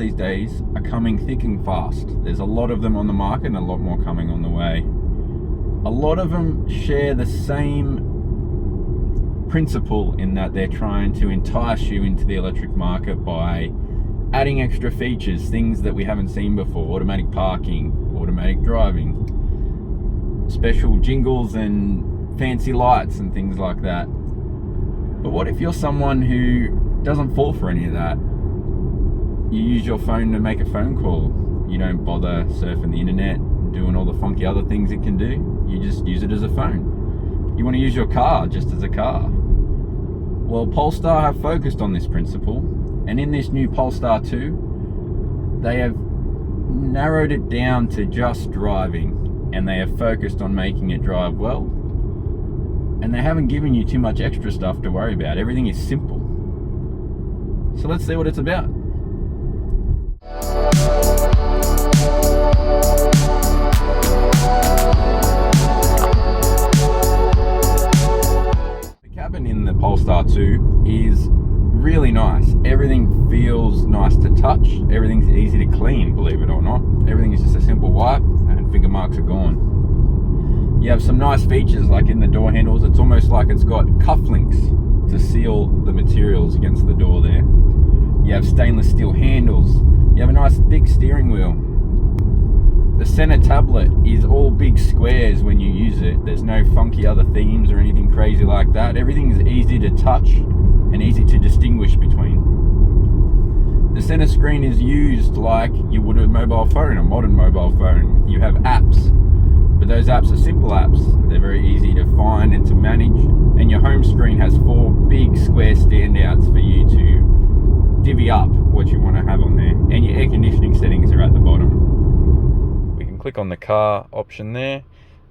these days are coming thick and fast. There's a lot of them on the market and a lot more coming on the way. A lot of them share the same principle in that they're trying to entice you into the electric market by adding extra features, things that we haven't seen before: automatic parking, automatic driving, special jingles and fancy lights and things like that. But what if you're someone who doesn't fall for any of that? You use your phone to make a phone call. You don't bother surfing the internet, doing all the funky other things it can do. You just use it as a phone. You want to use your car just as a car. Well, Polestar have focused on this principle, and in this new Polestar 2, they have narrowed it down to just driving, and they have focused on making it drive well, and they haven't given you too much extra stuff to worry about. Everything is simple. So let's see what it's about. The cabin in the Polestar 2 is really nice. Everything feels nice to touch. Everything's easy to clean, believe it or not. Everything is just a simple wipe and finger marks are gone. You have some nice features like in the door handles. It's almost like it's got cufflinks to seal the materials against the door there. You have stainless steel handles. You have a nice thick steering wheel. The center tablet is all big squares when you use it. There's no funky other themes or anything crazy like that. Everything is easy to touch and easy to distinguish between. The center screen is used like you would a mobile phone, a modern mobile phone. You have apps, but those apps are simple apps. They're very easy to find and to manage. And your home screen has 4 big square standouts for you to divvy up what you want to have on there. And your air conditioning settings are at the bottom. We can click on the car option there,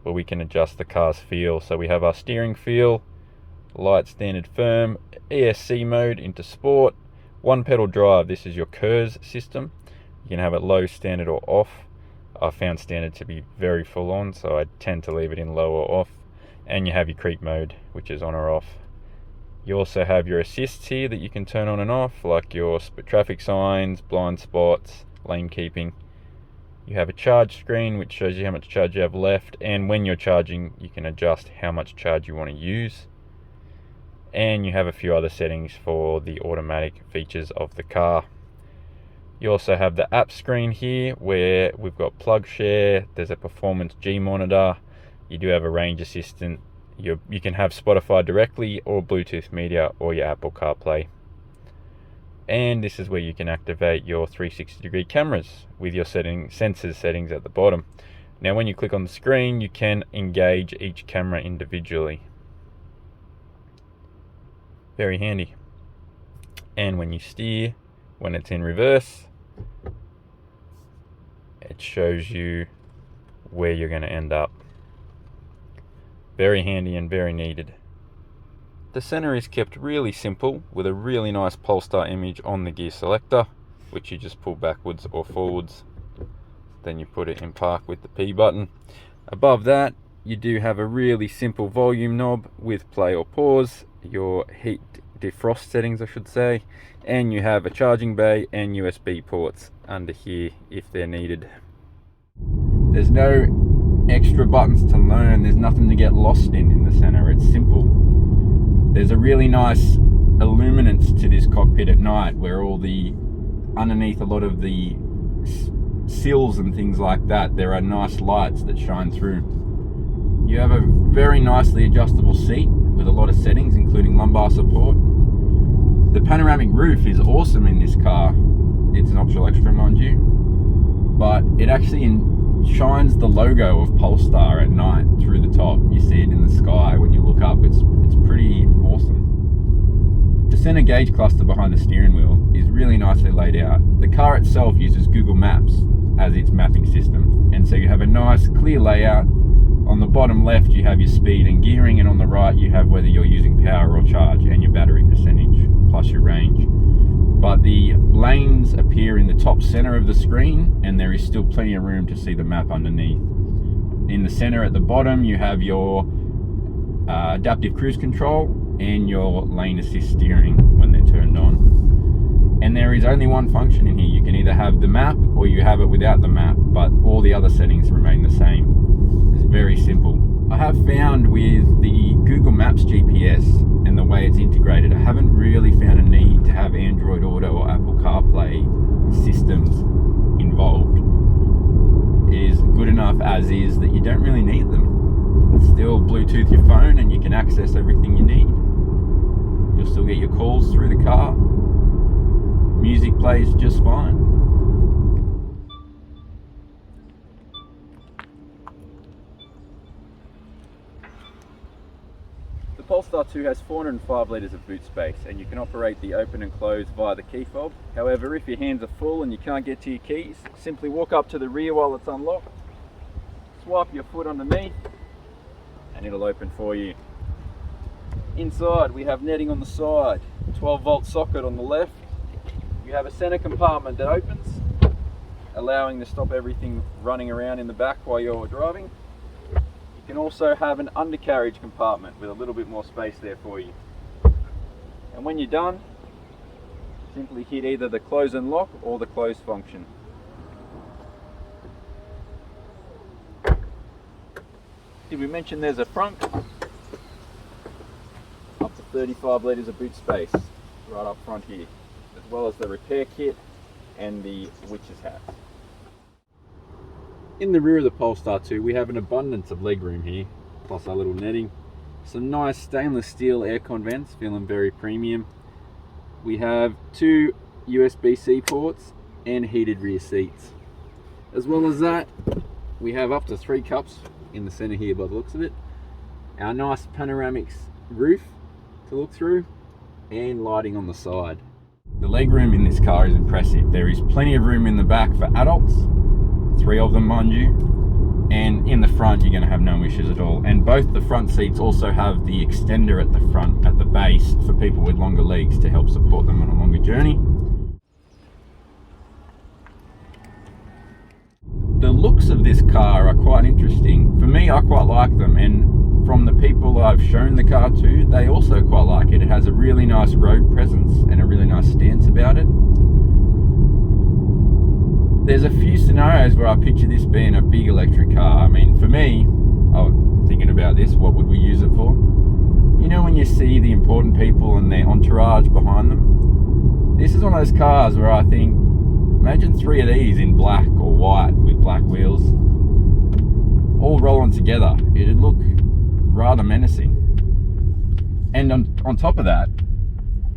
where we can adjust the car's feel. So we have our steering feel, light, standard, firm, ESC mode into sport, 1 pedal drive. This is your KERS system. You can have it low, standard or off. I found standard to be very full on, so I tend to leave it in low or off. And you have your creep mode, which is on or off. You also have your assists here that you can turn on and off, like your traffic signs, blind spots, lane keeping. You have a charge screen which shows you how much charge you have left, and when you're charging you can adjust how much charge you want to use. And you have a few other settings for the automatic features of the car. You also have the app screen here where we've got plug share, there's a performance G monitor, you do have a range assistant, you can have Spotify directly or Bluetooth media or your Apple CarPlay. And this is where you can activate your 360-degree cameras with your sensors settings at the bottom. Now when you click on the screen, you can engage each camera individually. Very handy. And when you steer, when it's in reverse, it shows you where you're going to end up. Very handy and very needed. The center is kept really simple with a really nice Polestar image on the gear selector, which you just pull backwards or forwards. Then you put it in park with the P button. Above that, you do have a really simple volume knob with play or pause, your heat defrost settings I should say, and you have a charging bay and USB ports under here if they're needed. There's no extra buttons to learn, there's nothing to get lost in the center, it's simple. There's a really nice illuminance to this cockpit at night where underneath a lot of the sills and things like that, there are nice lights that shine through. You have a very nicely adjustable seat with a lot of settings including lumbar support. The panoramic roof is awesome in this car. It's an optional extra, mind you, but it actually shines the logo of Polestar at night through the top. You see it in the sky when you look up. It's pretty awesome. The center gauge cluster behind the steering wheel is really nicely laid out. The car itself uses Google Maps as its mapping system, and so you have a nice clear layout. On the bottom left you have your speed and gearing, and on the right you have whether you're using power or charge and your battery percentage plus your range. But the lanes appear in the top center of the screen, and there is still plenty of room to see the map underneath. In the center at the bottom you have your adaptive cruise control and your lane assist steering when they're turned on. And there is only one function in here. You can either have the map or you have it without the map, but all the other settings remain the same. It's very simple. I have found with the Google Maps GPS and the way it's integrated, I haven't really found a need to have Android Auto or Apple CarPlay systems involved. It is good enough as is that you don't really need them. Still Bluetooth your phone and you can access everything you need. You'll still get your calls through the car. Music plays just fine. The Polestar 2 has 405 litres of boot space, and you can operate the open and close via the key fob. However, if your hands are full and you can't get to your keys, simply walk up to the rear while it's unlocked, swipe your foot underneath, and it'll open for you. Inside we have netting on the side, 12-volt socket on the left. You have a center compartment that opens, allowing to stop everything running around in the back while you're driving. You can also have an undercarriage compartment with a little bit more space there for you. And when you're done, simply hit either the close and lock or the close function. Did we mention there's a front? Up to 35 litres of boot space right up front here, as well as the repair kit and the witch's hat. In the rear of the Polestar 2 we have an abundance of legroom here, plus our little netting. Some nice stainless steel aircon vents, feeling very premium. We have 2 USB-C ports and heated rear seats. As well as that, we have up to 3 cups in the center here by the looks of it. Our nice panoramic roof to look through, and lighting on the side. The legroom in this car is impressive. There is plenty of room in the back for adults, 3 of them mind you, and in the front you're going to have no issues at all. And both the front seats also have the extender at the front, at the base, for people with longer legs to help support them on a longer journey. The looks of this car are quite interesting. For me, I quite like them, and from the people I've shown the car to, they also quite like it. It has a really nice road presence and a really nice stance about it. There's a few scenarios where I picture this being a big electric car. I mean, for me, I'm thinking about this, what would we use it for? You know when you see the important people and their entourage behind them? This is one of those cars where I think, imagine 3 of these in black or white with black wheels, all rolling together. It'd look rather menacing. And on top of that,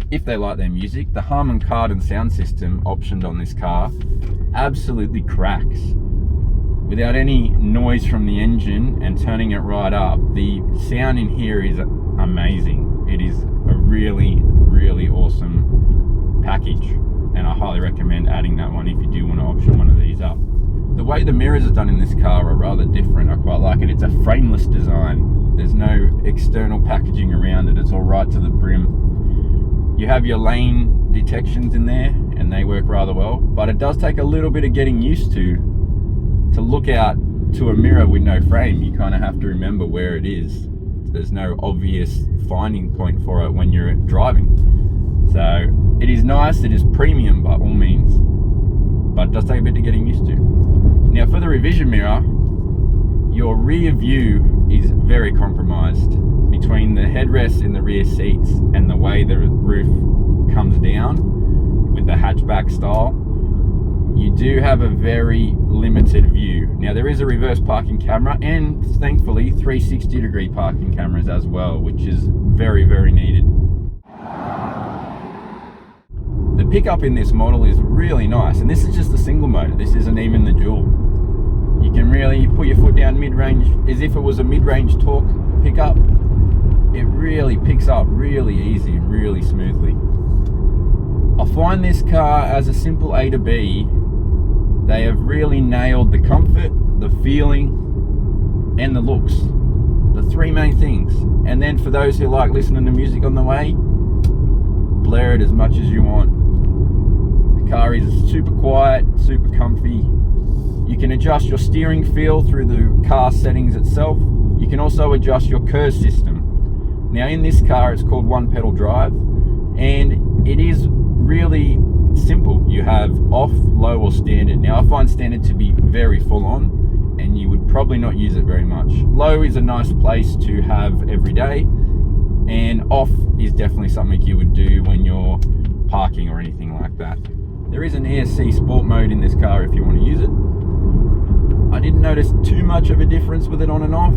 if they like their music, the Harman Kardon sound system optioned on this car absolutely cracks. Without any noise from the engine and turning it right up, the sound in here is amazing. It is a really, really awesome package, and I highly recommend adding that one if you do want to option one of these up. The way the mirrors are done in this car are rather different. I quite like it. It's a frameless design. There's no external packaging around it. It's all right to the brim. You have your lane detections in there, and they work rather well, but it does take a little bit of getting used to look out to a mirror with no frame. You kind of have to remember where it is. There's no obvious finding point for it when you're driving. So it is nice, it is premium by all means, but it does take a bit of getting used to. Now for the revision mirror, your rear view is very compromised. Between the headrests in the rear seats and the way the roof comes down with the hatchback style, you do have a very limited view. Now there is a reverse parking camera and thankfully 360-degree parking cameras as well, which is very, very needed. The pickup in this model is really nice, and this is just a single motor. This isn't even the dual. You can really put your foot down mid-range as if it was a mid-range torque pickup. It really picks up really easy and really smoothly. I find this car as a simple A to B, they have really nailed the comfort, the feeling, and the looks. The 3 main things. And then for those who like listening to music on the way, blare it as much as you want. The car is super quiet, super comfy. You can adjust your steering feel through the car settings itself. You can also adjust your curve system. Now in this car it's called one pedal drive, and it is really simple. You have off, low, or standard. Now, I find standard to be very full on, and you would probably not use it very much. Low is a nice place to have every day, and off is definitely something you would do when you're parking or anything like that. There is an ESC sport mode in this car if you want to use it. I didn't notice too much of a difference with it on and off.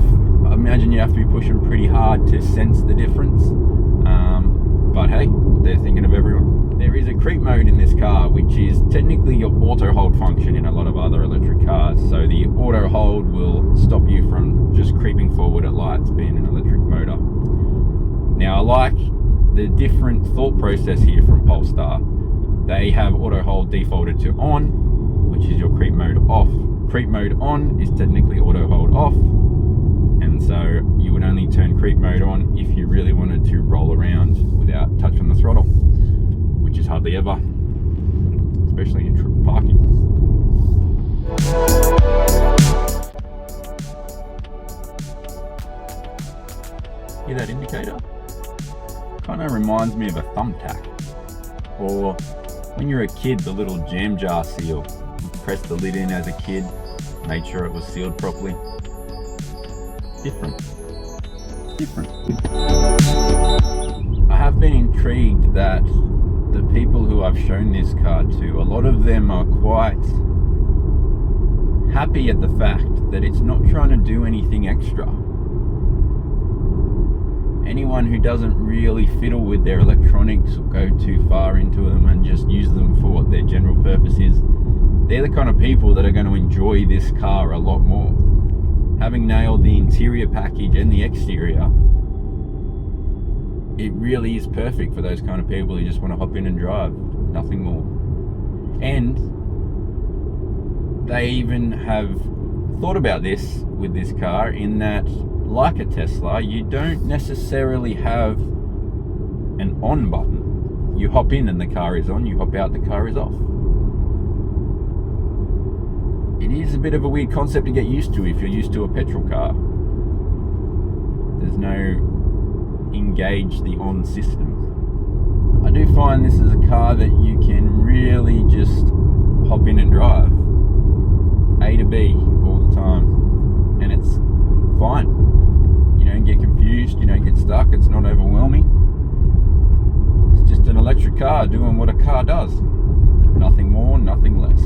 I imagine you have to be pushing pretty hard to sense the difference. But hey, they're thinking of everyone. There is a creep mode in this car, which is technically your auto hold function in a lot of other electric cars. So the auto hold will stop you from just creeping forward at lights, being an electric motor. Now, I like the different thought process here from Polestar. They have auto hold defaulted to on, which is your creep mode off. Creep mode on is technically auto hold off, and so you would only turn creep mode on if you really wanted to roll around without touching the throttle, which is hardly ever, especially in parking. Hear that indicator? Kind of reminds me of a thumbtack, or when you're a kid, the little jam jar seal. You pressed the lid in as a kid, made sure it was sealed properly. Different. I have been intrigued that the people who I've shown this car to, a lot of them are quite happy at the fact that it's not trying to do anything extra. Anyone who doesn't really fiddle with their electronics or go too far into them and just use them for what their general purpose is, they're the kind of people that are going to enjoy this car a lot more. Having nailed the interior package and the exterior, it really is perfect for those kind of people who just want to hop in and drive, nothing more. And they even have thought about this with this car in that, like a Tesla, you don't necessarily have an on button. You hop in and the car is on, you hop out, the car is off. It is a bit of a weird concept to get used to if you're used to a petrol car. There's no engage the on system. I do find this is a car that you can really just hop in and drive A to B all the time, and it's fine. You don't get confused, you don't get stuck, it's not overwhelming. It's just an electric car doing what a car does. Nothing more, nothing less.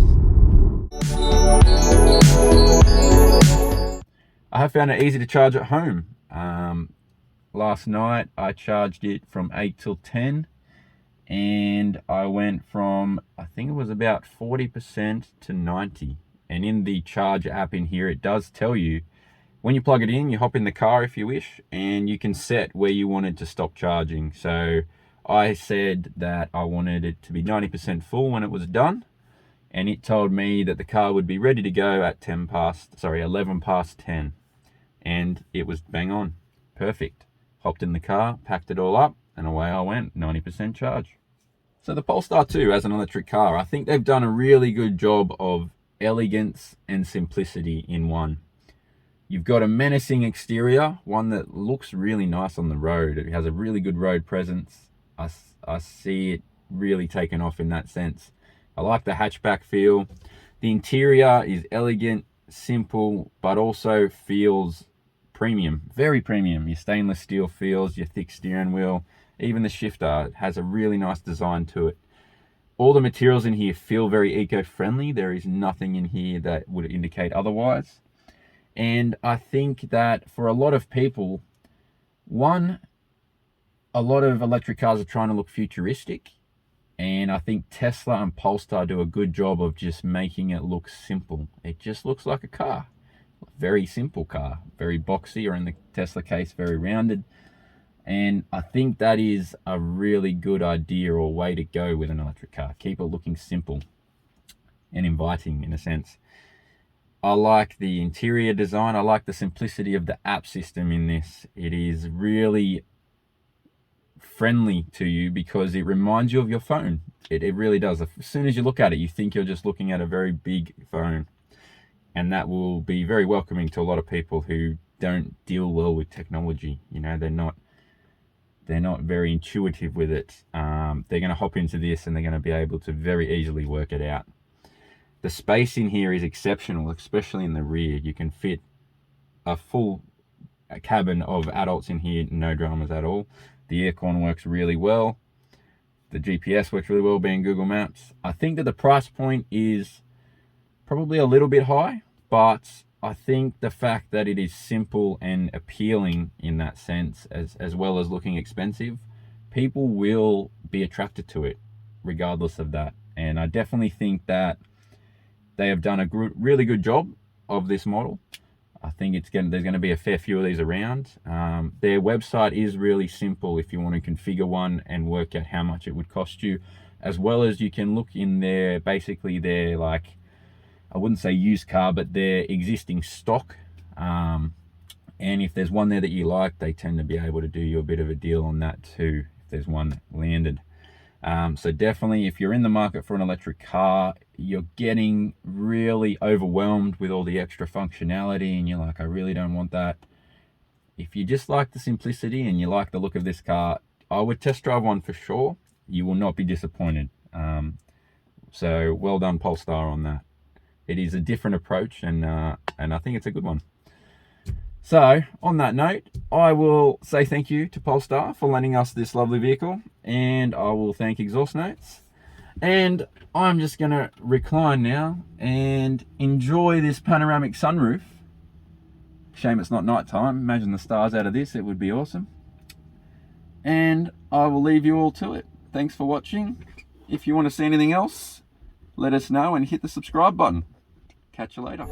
I have found it easy to charge at home. Last night I charged it from 8 till 10, and I went from, I think it was about 40% to 90. And in the charge app in here, it does tell you when you plug it in, you hop in the car if you wish, and you can set where you wanted to stop charging. So I said that I wanted it to be 90% full when it was done, and it told me that the car would be ready to go at 11 past 10, and it was bang on, perfect. Hopped in the car, packed it all up, and away I went, 90% charge. So the Polestar 2 as an electric car, I think they've done a really good job of elegance and simplicity in one. You've got a menacing exterior, one that looks really nice on the road. It has a really good road presence. I see it really taken off in that sense. I like the hatchback feel. The interior is elegant, simple, but also feels premium, very premium. Your stainless steel feels, your thick steering wheel, even the shifter has a really nice design to it. All the materials in here feel very eco-friendly. There is nothing in here that would indicate otherwise. And I think that for a lot of people, a lot of electric cars are trying to look futuristic, and I think Tesla and Polestar do a good job of just making it look simple. It just looks like a car. Very simple car, very boxy, or in the Tesla case, very rounded. And I think that is a really good idea or way to go with an electric car. Keep it looking simple and inviting in a sense. I like the interior design. I like the simplicity of the app system in this. It is really friendly to you because it reminds you of your phone. It really does. As soon as you look at it, you think you're just looking at a very big phone. And that will be very welcoming to a lot of people who don't deal well with technology. You know, they're they're not very intuitive with it, they're going to hop into this and they're going to be able to very easily work it out. The space in here is exceptional, especially in the rear. You can fit a full cabin of adults in here, no dramas at all. The aircon works really well. The GPS works really well, being Google Maps. I think that the price point is probably a little bit high, but I think the fact that it is simple and appealing in that sense, as well as looking expensive, people will be attracted to it regardless of that. And I definitely think that they have done a really good job of this model. I think there's going to be a fair few of these around. Their website is really simple if you want to configure one and work out how much it would cost you, as well as you can look in their, basically their, like, I wouldn't say used car, but their existing stock. And if there's one there that you like, they tend to be able to do you a bit of a deal on that too, if there's one landed. So definitely, if you're in the market for an electric car, you're getting really overwhelmed with all the extra functionality and you're like, I really don't want that. If you just like the simplicity and you like the look of this car, I would test drive one for sure. You will not be disappointed. So well done, Polestar, on that. It is a different approach, and I think it's a good one. So on that note, I will say thank you to Polestar for lending us this lovely vehicle, and I will thank Exhaust Notes. And I'm just going to recline now and enjoy this panoramic sunroof. Shame it's not nighttime. Imagine the stars out of this. It would be awesome. And I will leave you all to it. Thanks for watching. If you want to see anything else, let us know and hit the subscribe button. Catch you later.